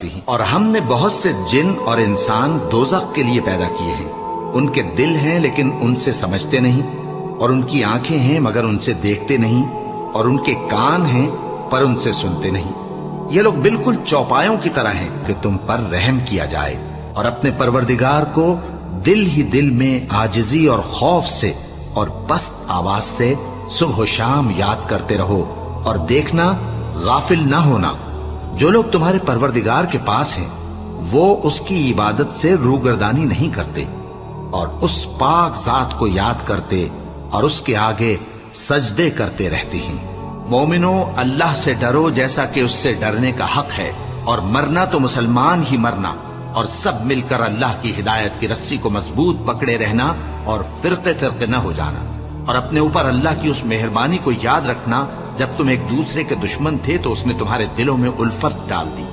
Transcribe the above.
करती हैं। और हमने बहुत से जिन और इंसान दोज़ख के लिए पैदा किए हैं। उनके दिल हैं लेकिन उनसे समझते नहीं, और उनकी आंखें हैं मगर उनसे देखते नहीं, और उनके कान हैं पर उनसे सुनते नहीं। ये लोग बिल्कुल चौपायों की तरह हैं कि तुम पर रहम किया जाए। और अपने परवरदिगार को दिल ही दिल में आजिजी और खौफ से और पस्त आवाज से सुबह शाम याद करते रहो, और देखना गाफिल ना होना। जो लोग तुम्हारे परवरदिगार के पास हैं वो उसकी इबादत से रूगर्दानी नहीं करते, और उस पाक जात को याद करते और उसके आगे सजदे करते रहते हैं। मोमिनो, अल्लाह से डरो जैसा कि उससे डरने का हक है, और मरना तो मुसलमान ही मरना, और सब मिलकर अल्लाह की हिदायत की रस्सी को मजबूत पकड़े रहना और फिरके फिरके न हो जाना। और अपने ऊपर अल्लाह की उस मेहरबानी को याद रखना, जब तुम एक दूसरे के दुश्मन थे तो उसने तुम्हारे दिलों में उल्फत डाल दी।